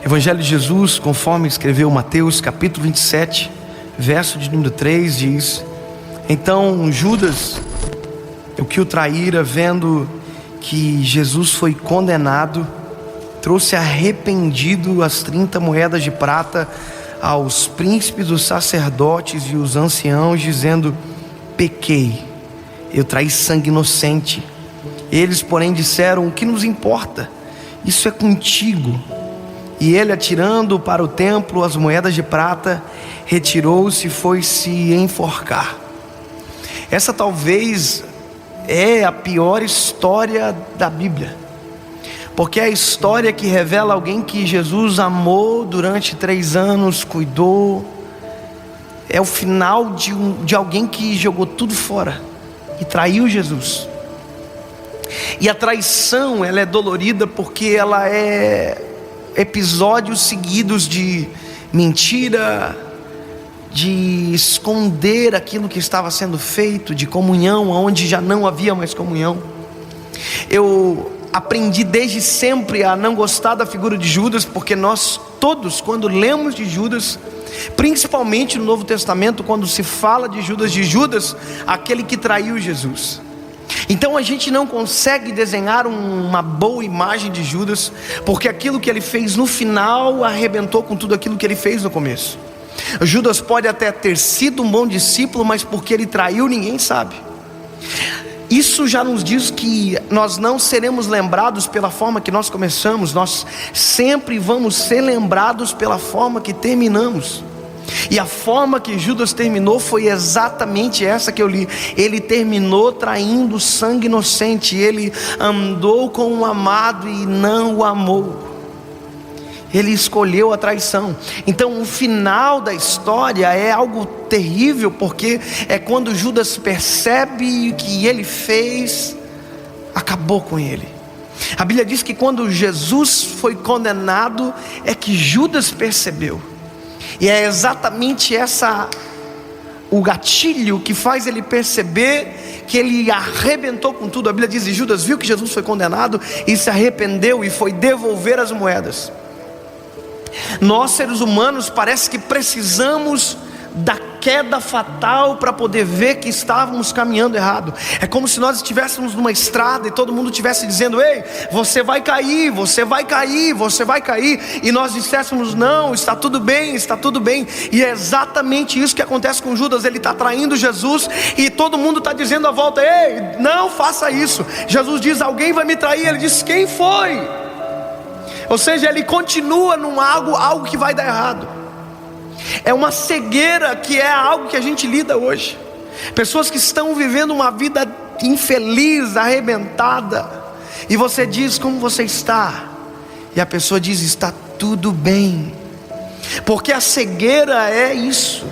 Evangelho de Jesus, conforme escreveu Mateus capítulo 27, verso de número 3, diz: então Judas, o que o traíra, vendo que Jesus foi condenado, trouxe arrependido as 30 moedas de prata aos príncipes dos sacerdotes e os anciãos, dizendo: pequei, eu traí sangue inocente. Eles, porém, disseram: o que nos importa? Isso é contigo. E ele, atirando para o templo as moedas de prata, retirou-se e foi se enforcar. Essa talvez é a pior história da Bíblia, porque é a história que revela alguém que Jesus amou durante 3 anos, cuidou. É o final de alguém que jogou tudo fora e traiu Jesus. E a traição, ela é dolorida porque ela é episódios seguidos de mentira, de esconder aquilo que estava sendo feito, de comunhão onde já não havia mais comunhão. Eu aprendi desde sempre a não gostar da figura de Judas, porque nós todos, quando lemos de Judas, principalmente no Novo Testamento, quando se fala de Judas, aquele que traiu Jesus. Então a gente não consegue desenhar uma boa imagem de Judas, porque aquilo que ele fez no final arrebentou com tudo aquilo que ele fez no começo. Judas pode até ter sido um bom discípulo, mas porque ele traiu, ninguém sabe. Isso já nos diz que nós não seremos lembrados pela forma que nós começamos, nós sempre vamos ser lembrados pela forma que terminamos. E a forma que Judas terminou foi exatamente essa que eu li. Ele terminou traindo sangue inocente. Ele andou com o amado e não o amou. Ele escolheu a traição. Então o final da história é algo terrível, porque é quando Judas percebe que ele fez, acabou com ele. A Bíblia diz que quando Jesus foi condenado, é que Judas percebeu. E é exatamente o gatilho que faz ele perceber que ele arrebentou com tudo. A Bíblia diz: e Judas viu que Jesus foi condenado e se arrependeu e foi devolver as moedas. Nós, seres humanos, parece que precisamos da queda fatal para poder ver que estávamos caminhando errado. É como se nós estivéssemos numa estrada e todo mundo estivesse dizendo: ei, você vai cair, você vai cair, você vai cair. E nós disséssemos: não, está tudo bem, está tudo bem. E é exatamente isso que acontece com Judas. Ele está traindo Jesus e todo mundo está dizendo à volta: ei, não faça isso. Jesus diz: alguém vai me trair. Ele diz: quem foi? Ou seja, ele continua num algo que vai dar errado. É uma cegueira que é algo que a gente lida hoje. Pessoas que estão vivendo uma vida infeliz, arrebentada, e você diz: como você está? E a pessoa diz: está tudo bem. Porque a cegueira é isso.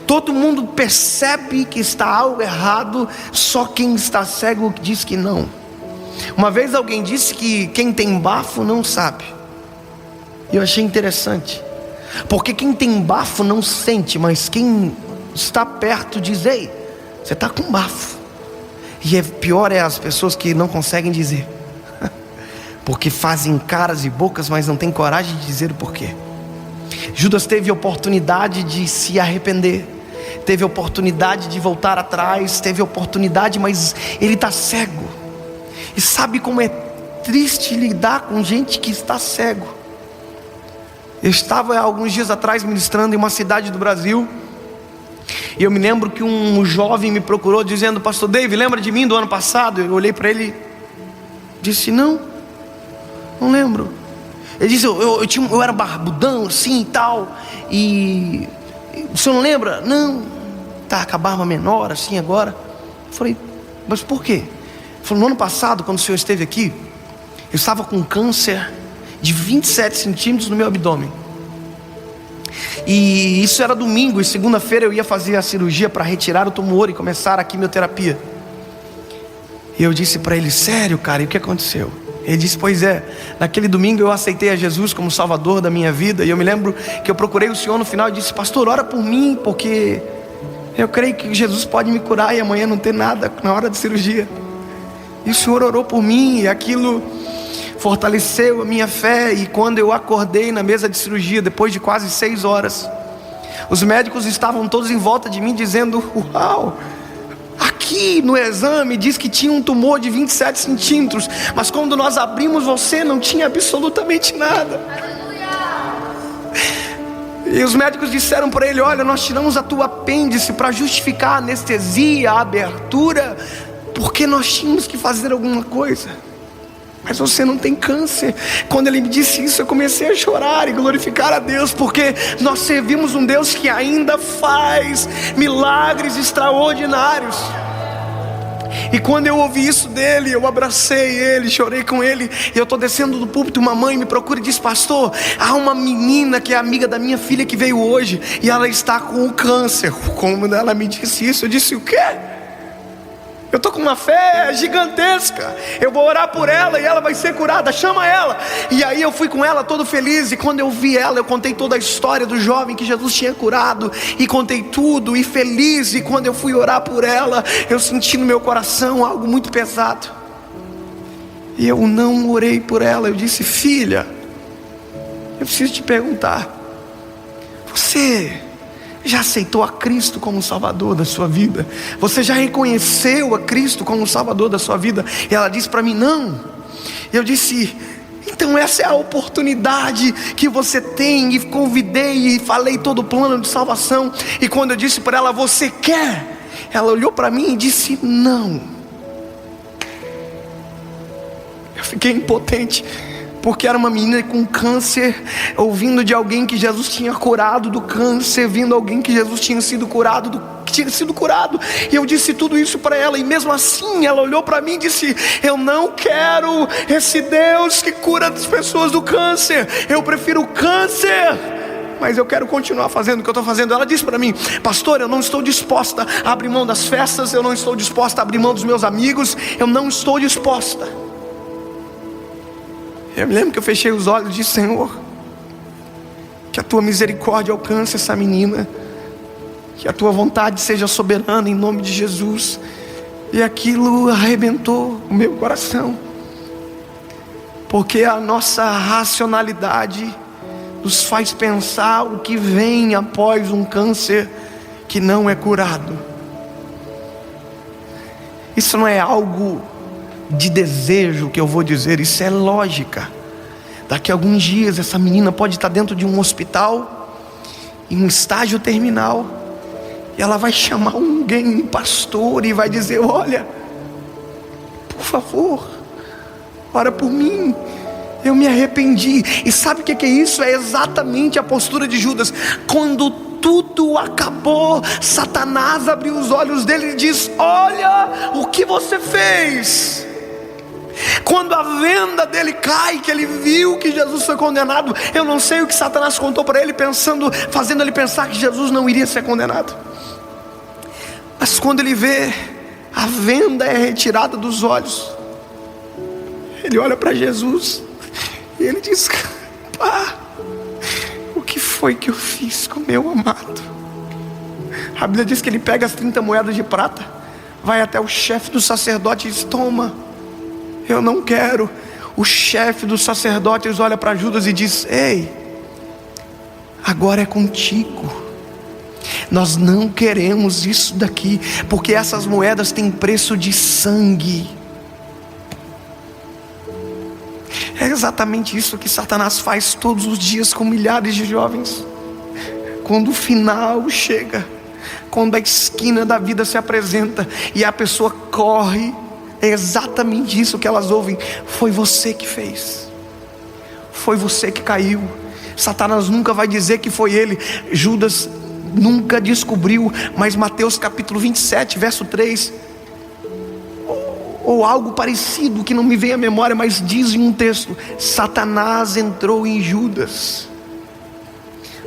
Todo mundo percebe que está algo errado, só quem está cego diz que não. Uma vez alguém disse que quem tem bafo não sabe. E eu achei interessante, porque quem tem bafo não sente, mas quem está perto diz: ei, você está com bafo. E pior é as pessoas que não conseguem dizer, porque fazem caras e bocas, mas não têm coragem de dizer o porquê. Judas teve a oportunidade de se arrepender, teve a oportunidade de voltar atrás, teve a oportunidade, mas ele está cego. E sabe como é triste lidar com gente que está cego? Eu estava alguns dias atrás ministrando em uma cidade do Brasil, e eu me lembro que um jovem me procurou dizendo: pastor David, lembra de mim do ano passado? Eu olhei para ele e disse: não lembro. Ele disse: eu era barbudão assim e tal, e o senhor não lembra? Não, tá com a barba menor assim agora. Eu falei: mas por quê? Ele falou: no ano passado, quando o senhor esteve aqui, eu estava com câncer de 27 centímetros no meu abdômen. E isso era domingo, e segunda-feira eu ia fazer a cirurgia para retirar o tumor e começar a quimioterapia. E eu disse para ele: sério, cara, e o que aconteceu? Ele disse: pois é, naquele domingo eu aceitei a Jesus como Salvador da minha vida. E eu me lembro que eu procurei o senhor no final e disse: pastor, ora por mim, porque eu creio que Jesus pode me curar e amanhã não ter nada na hora de cirurgia. E o senhor orou por mim, e aquilo fortaleceu a minha fé. E quando eu acordei na mesa de cirurgia, depois de quase 6 horas, os médicos estavam todos em volta de mim dizendo: uau, aqui no exame diz que tinha um tumor de 27 centímetros, mas quando nós abrimos você não tinha absolutamente nada. E os médicos disseram para ele: olha, nós tiramos a tua apêndice para justificar a anestesia, a abertura, porque nós tínhamos que fazer alguma coisa, mas você não tem câncer. Quando ele me disse isso, eu comecei a chorar e glorificar a Deus, porque nós servimos um Deus que ainda faz milagres extraordinários. E quando eu ouvi isso dele, eu abracei ele, chorei com ele. E eu estou descendo do púlpito, uma mãe me procura e diz: pastor, há uma menina que é amiga da minha filha que veio hoje, e ela está com o câncer. Como ela me disse isso, eu disse: o quê? Eu estou com uma fé gigantesca, eu vou orar por ela e ela vai ser curada, chama ela. E aí eu fui com ela todo feliz, e quando eu vi ela, eu contei toda a história do jovem que Jesus tinha curado, e contei tudo, e feliz. E quando eu fui orar por ela, eu senti no meu coração algo muito pesado, e eu não orei por ela. Eu disse: filha, eu preciso te perguntar, você já aceitou a Cristo como Salvador da sua vida? Você já reconheceu a Cristo como Salvador da sua vida? E ela disse para mim: não. Eu disse: então essa é a oportunidade que você tem. E convidei e falei todo o plano de salvação. E quando eu disse para ela: você quer? Ela olhou para mim e disse: não. Eu fiquei impotente, porque era uma menina com câncer, ouvindo de alguém que Jesus tinha curado do câncer, vendo alguém que Jesus tinha sido curado E eu disse tudo isso para ela, e mesmo assim ela olhou para mim e disse: eu não quero esse Deus que cura as pessoas do câncer, eu prefiro o câncer, mas eu quero continuar fazendo o que eu estou fazendo. Ela disse para mim: pastor, eu não estou disposta a abrir mão das festas, eu não estou disposta a abrir mão dos meus amigos, eu não estou disposta. Eu me lembro que eu fechei os olhos e disse: Senhor, que a tua misericórdia alcance essa menina, que a tua vontade seja soberana em nome de Jesus. E aquilo arrebentou o meu coração, porque a nossa racionalidade nos faz pensar o que vem após um câncer que não é curado. Isso não é algo de desejo que eu vou dizer, isso é lógica. Daqui a alguns dias essa menina pode estar dentro de um hospital, em um estágio terminal, e ela vai chamar um pastor, e vai dizer: olha, por favor, ora por mim, eu me arrependi. E sabe o que é isso? É exatamente a postura de Judas. Quando tudo acabou, Satanás abriu os olhos dele e diz: olha o que você fez. Quando a venda dele cai, que ele viu que Jesus foi condenado, eu não sei o que Satanás contou para ele, fazendo ele pensar que Jesus não iria ser condenado. Mas quando ele vê a venda é retirada dos olhos, ele olha para Jesus e ele diz: pá, o que foi que eu fiz com meu amado? A Bíblia diz que ele pega as 30 moedas de prata, vai até o chefe do sacerdote e diz: toma, eu não quero. O chefe dos sacerdotes olha para Judas e diz: ei, agora é contigo. Nós não queremos isso daqui, porque essas moedas têm preço de sangue. É exatamente isso que Satanás faz todos os dias com milhares de jovens. Quando o final chega, quando a esquina da vida se apresenta e a pessoa corre, é exatamente isso que elas ouvem: foi você que fez, foi você que caiu. Satanás nunca vai dizer que foi ele. Judas nunca descobriu, mas Mateus capítulo 27, verso 3, ou algo parecido que não me vem à memória, mas diz em um texto: Satanás entrou em Judas.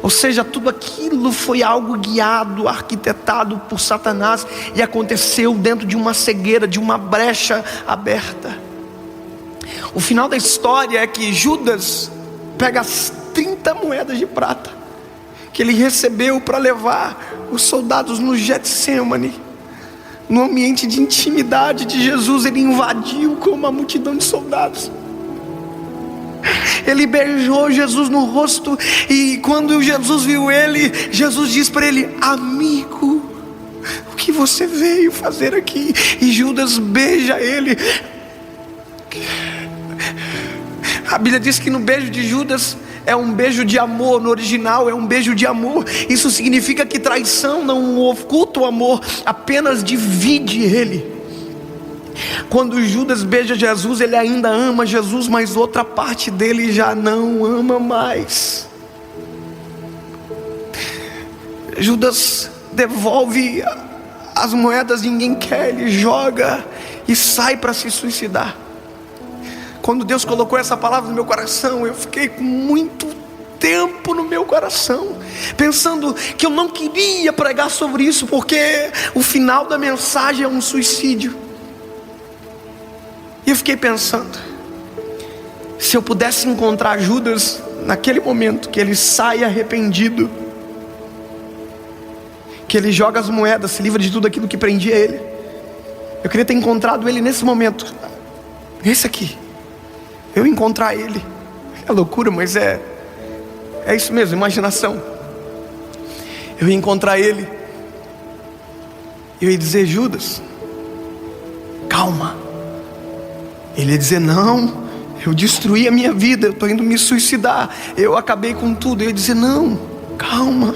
Ou seja, tudo aquilo foi algo guiado, arquitetado por Satanás, e aconteceu dentro de uma cegueira, de uma brecha aberta. O final da história é que Judas pega as 30 moedas de prata que ele recebeu para levar os soldados no Getsemane, no ambiente de intimidade de Jesus. Ele invadiu com uma multidão de soldados, Ele beijou Jesus no rosto, e quando Jesus viu ele, Jesus disse para ele: amigo, o que você veio fazer aqui? E Judas beija ele. A Bíblia diz que no beijo de Judas é um beijo de amor, no original é um beijo de amor. Isso significa que traição não oculta o amor, apenas divide ele. Quando Judas beija Jesus, ele ainda ama Jesus, mas outra parte dele já não ama mais. Judas devolve as moedas, ninguém quer, ele joga e sai para se suicidar. Quando Deus colocou essa palavra no meu coração, eu fiquei com muito tempo no meu coração, pensando que eu não queria pregar sobre isso, porque o final da mensagem é um suicídio. E eu fiquei pensando, se eu pudesse encontrar Judas naquele momento, que ele sai arrependido, que ele joga as moedas, se livra de tudo aquilo que prendia ele. Eu queria ter encontrado ele nesse momento, esse aqui. Eu encontrar ele, é loucura, mas é isso mesmo, imaginação. Eu ia encontrar ele, eu ia dizer: Judas, calma. Ele ia dizer: não, eu destruí a minha vida, eu estou indo me suicidar, eu acabei com tudo. Eu ia dizer: não, calma.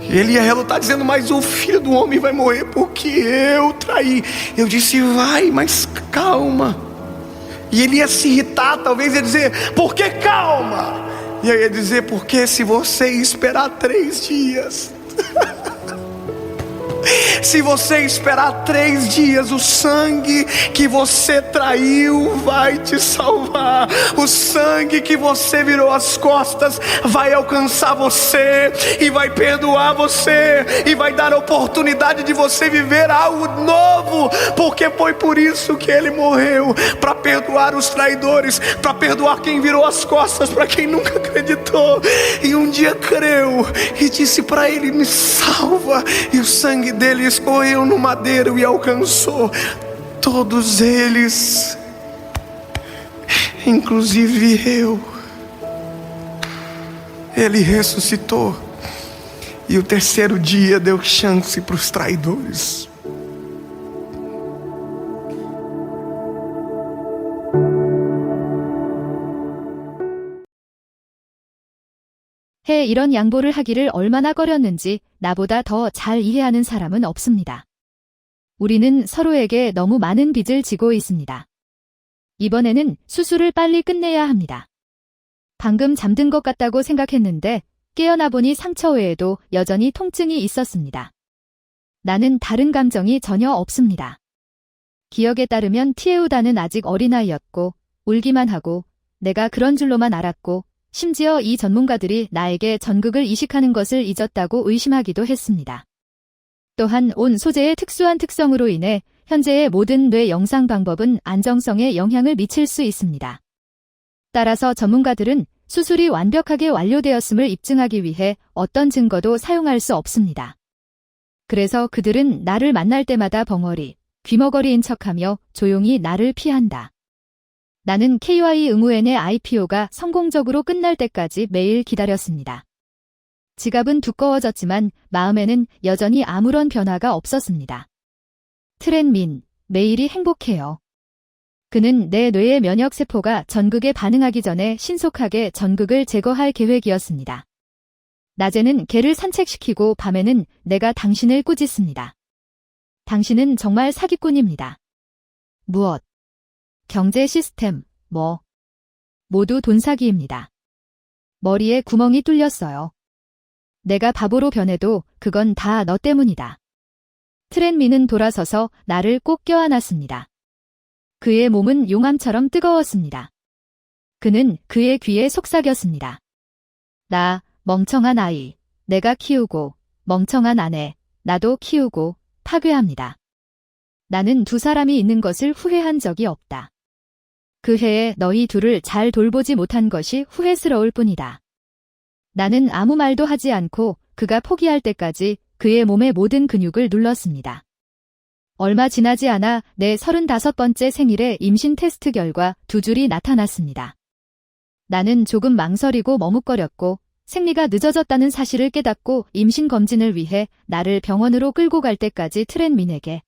Ele ia relutar dizendo: mas o filho do homem vai morrer porque eu traí. Eu disse: vai, mas calma. E ele ia se irritar, talvez ia dizer: por que calma? E eu ia dizer: porque se você esperar 3 dias se você esperar 3 dias, o sangue que você traiu vai te salvar. O sangue que você virou as costas vai alcançar você e vai perdoar você, e vai dar a oportunidade de você viver algo novo, porque foi por isso que ele morreu, para perdoar os traidores, para perdoar quem virou as costas, para quem nunca acreditou e um dia creu e disse para ele: me salva. E o sangue dele escorreu no madeiro e alcançou todos eles, inclusive eu. Ele ressuscitou, e o 3º dia deu chance para os traidores. 이런 양보를 하기를 얼마나 꺼렸는지 나보다 더 잘 이해하는 사람은 없습니다. 우리는 서로에게 너무 많은 빚을 지고 있습니다. 이번에는 수술을 빨리 끝내야 합니다. 방금 잠든 것 같다고 생각했는데 깨어나 보니 상처 외에도 여전히 통증이 있었습니다. 나는 다른 감정이 전혀 없습니다. 기억에 따르면 티에우다는 아직 어린아이였고 울기만 하고 내가 그런 줄로만 알았고, 심지어 이 전문가들이 나에게 전극을 이식하는 것을 잊었다고 의심하기도 했습니다. 또한 온 소재의 특수한 특성으로 인해 현재의 모든 뇌 영상 방법은 안정성에 영향을 미칠 수 있습니다. 따라서 전문가들은 수술이 완벽하게 완료되었음을 입증하기 위해 어떤 증거도 사용할 수 없습니다. 그래서 그들은 나를 만날 때마다 벙어리, 귀머거리인 척하며 조용히 나를 피한다. 나는 KY 응우엔의 IPO가 성공적으로 끝날 때까지 매일 기다렸습니다. 지갑은 두꺼워졌지만 마음에는 여전히 아무런 변화가 없었습니다. 트렌민, 매일이 행복해요. 그는 내 뇌의 면역세포가 전극에 반응하기 전에 신속하게 전극을 제거할 계획이었습니다. 낮에는 개를 산책시키고 밤에는 내가 당신을 꾸짖습니다. 당신은 정말 사기꾼입니다. 무엇? 경제 시스템, 뭐. 모두 돈 사기입니다. 머리에 구멍이 뚫렸어요. 내가 바보로 변해도 그건 다 너 때문이다. 트렌민은 돌아서서 나를 꼭 껴안았습니다. 그의 몸은 용암처럼 뜨거웠습니다. 그는 그의 귀에 속삭였습니다. 나, 멍청한 아이, 내가 키우고, 멍청한 아내, 나도 키우고, 파괴합니다. 나는 2 사람이 있는 것을 후회한 적이 없다. 그 해에 너희 둘을 잘 돌보지 못한 것이 후회스러울 뿐이다. 나는 아무 말도 하지 않고 그가 포기할 때까지 그의 몸의 모든 근육을 눌렀습니다. 얼마 지나지 않아 내 35번째 생일에 임신 테스트 결과 2줄이 나타났습니다. 나는 조금 망설이고 머뭇거렸고 생리가 늦어졌다는 사실을 깨닫고 임신 검진을 위해 나를 병원으로 끌고 갈 때까지 트렌민에게